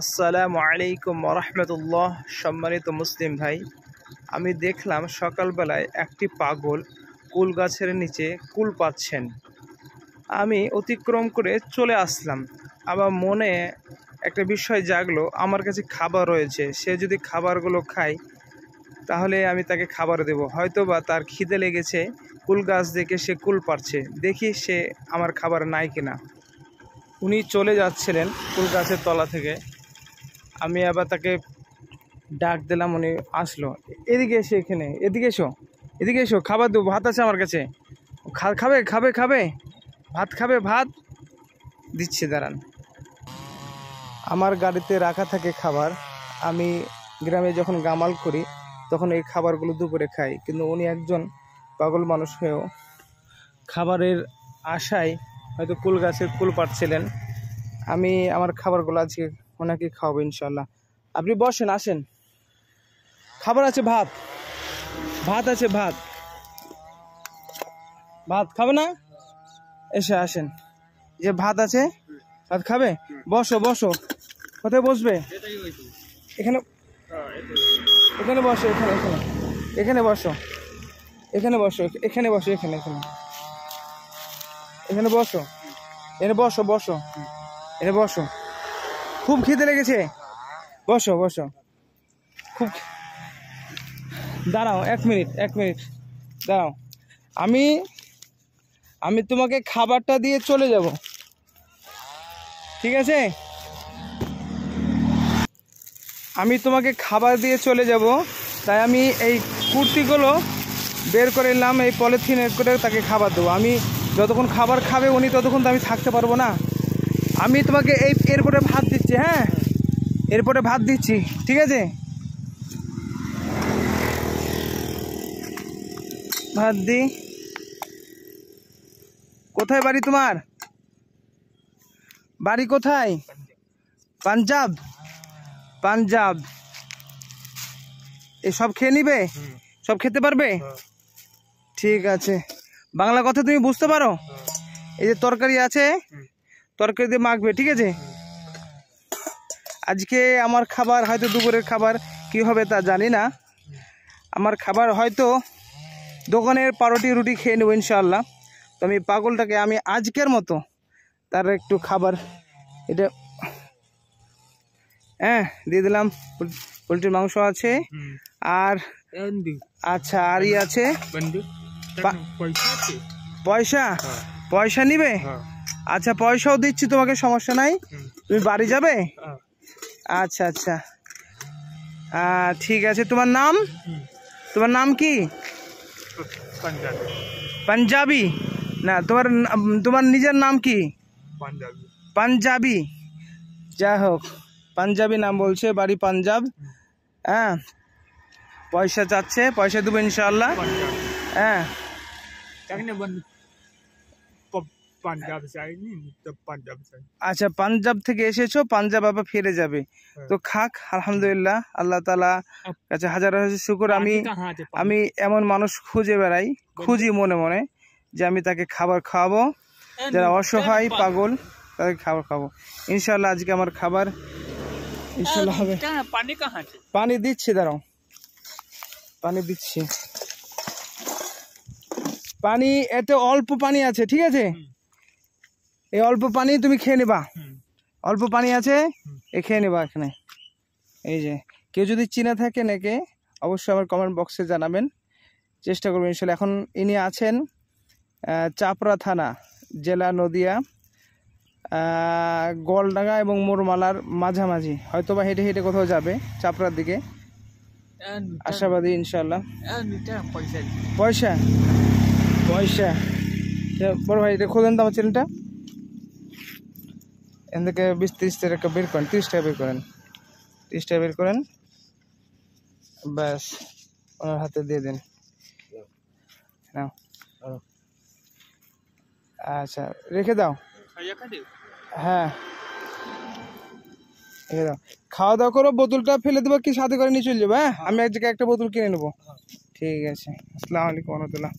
আসসালামু আলাইকুম ওয়া রাহমাতুল্লাহ। সম্মানিত মুসলিম ভাই, আমি দেখলাম সকালবেলায় একটি পাগল কুল গাছের নিচে কুল পাচ্ছেন। আমি অতিক্রম করে চলে আসলাম। আমার মনে একটা বিষয় জাগলো, আমার কাছে খাবার রয়েছে, সে যদি খাবারগুলো খায় তাহলে আমি তাকে খাবার দেব। হয়তোবা তার খিদে লেগেছে, কুল গাছ দেখে সে কুল পারছে, দেখি সে আমার খাবার নাই কিনা। উনি চলে যাচ্ছিলেন কুল গাছের তলা থেকে, আমি আবার তাকে ডাক দিলাম, উনি আসলো। এদিকে এসে, এখানে এদিকে এসো, এদিকে এসো, খাবার দেবো, ভাত আছে আমার কাছে, খাবে খাবে খাবে ভাত খাবে, ভাত দিচ্ছি, দাঁড়ান। আমার গাড়িতে রাখা থাকে খাবার, আমি গ্রামে যখন গামাল করি তখন এই খাবারগুলো দুপুরে খাই, কিন্তু উনি একজন পাগল মানুষ হয়েও খাবারের আশায় হয়তো কুল গাছের কুল পাড়ছিলেন। আমি আমার খাবারগুলো আজকে ওনাকে খাওয়াবো ইনশাল্লাহ। আপনি বসেন, আসেন, খাবার আছে, ভাত ভাত আছে, ভাত ভাত খাবে না? এসে আসেন, যে ভাত আছে, ভাত খাবে, বসো বসো। কোথায় বসবে? এখানে, এখানে বসো, এখানে এখানে এখানে বসো, এখানে বসো, এখানে বসো, এখানে এখানে এখানে বসো, এখানে বসো বসো, এখানে বসো। খুব খিদে লেগেছে, বসো বসো। খুব, দাঁড়াও, এক মিনিট দাঁড়াও। আমি তোমাকে খাবারটা দিয়ে চলে যাব, ঠিক আছে? আমি তোমাকে খাবার দিয়ে চলে যাব, তাই আমি এই কুর্তিগুলো বের করে নিলাম, এই পলিথিনে করে তাকে খাবার দেবো। আমি যতক্ষণ খাবার খাবে উনি ততক্ষণ তো আমি থাকতে পারবো না। আমি তোমাকে এরপরে ভাত দিচ্ছি, হ্যাঁ, এরপরে ভাত দিচ্ছি, ঠিক আছে? ভাত দি। কোথায় বাড়ি তোমার? বাড়ি কোথায়? পাঞ্জাব? পাঞ্জাব। সব খেয়ে নিবে? সব খেতে পারবে? ঠিক আছে। বাংলা কথা তুমি বুঝতে পারো? এই যে তরকারি আছে, তরকারি দিয়ে মাখবে, ঠিক আছে? আজকে আমার খাবার হয়তো দুপুরের খাবার কি হবে তা জানি না। আমার খাবার হয়তো দোকানের পাউরুটি রুটি খেয়ে নেবো ইনশাআল্লাহ। তো আমি পাগলটাকে আমি আজকের মতো তার একটু খাবার এটা, হ্যাঁ, দিয়ে দিলাম। পোলট্রির মাংস আছে, আর আচ্ছা, আর ই আছে, পয়সা, পয়সা নিবে? আচ্ছা, পয়সাও দিচ্ছি তোমাকে, সমস্যা নাই। তুমি বাড়ি যাবে? আচ্ছা আচ্ছা, ঠিক আছে। তোমার নাম, তোমার নাম কি? পাঞ্জাবি না, তোমার নিজের নাম কি? পাঞ্জাবি। যাই হোক, পাঞ্জাবি নাম বলছে, বাড়ি পাঞ্জাব। হ্যাঁ, পয়সা চাচ্ছে, পয়সা দেবো ইনশাআল্লাহ। হ্যাঁ, আচ্ছা, পাঞ্জাব থেকে এসেছো, পাঞ্জাব আবার ফিরে যাবে, তো খাক, আলহামদুলিল্লাহ, আল্লাহ তাআলা কাছে হাজার হাজার শুকর। আমি এমন মানুষ খুঁজে বেড়াই, খুঁজি মনে মনে, যে আমি তাকে খাবার খাওয়াবো, যারা অসহায় পাগল তাদেরকে খাবার খাবো ইনশাআল্লাহ। আজকে আমার খাবার ইনশাআল্লাহ হবে। পানি দিচ্ছি, দাঁড়াও, পানি দিচ্ছি। পানি এতে অল্প পানি আছে, ঠিক আছে? এই অল্প পানি তুমি খেয়ে নেবা, অল্প পানি আছে, এ খেয়ে নেবা এখানে। এই যে, কেউ যদি চিনে থাকে নাকি অবশ্যই আমার কমেন্ট বক্সে জানাবেন, চেষ্টা করবেন ইনশাআল্লাহ। এখন ইনি আছেন চাপড়া থানা, জেলা নদিয়া, গোলডাঙ্গা এবং মোরমালার মাঝামাঝি, হয়তো বা হেঁটে হেঁটে কোথাও যাবে চাপড়ার দিকে, আশাবাদী ইনশাআল্লাহ। পয়সা, পয়সা, বড় ভাই এটা খোঁজেন তো আমার চ্যানেলটা, এখান থেকে 20-30 টাকা বের করেন, 30 টাকা বের করেন, 30 টাকা বের করেন, ব্যাস ওনার হাতে দিয়ে দিন। নাও, আচ্ছা, রেখে দাও, হ্যাঁ রেখে দাও। খাওয়া দাওয়া করো, বোতলটা ফেলে দেবো কি সাথে করে নিয়ে চলে যাবো? হ্যাঁ, আমি এক জায়গায় একটা বোতল কিনে নেবো, ঠিক আছে? আসসালামু আলাইকুম ওয়া রাহমাতুল্লাহ।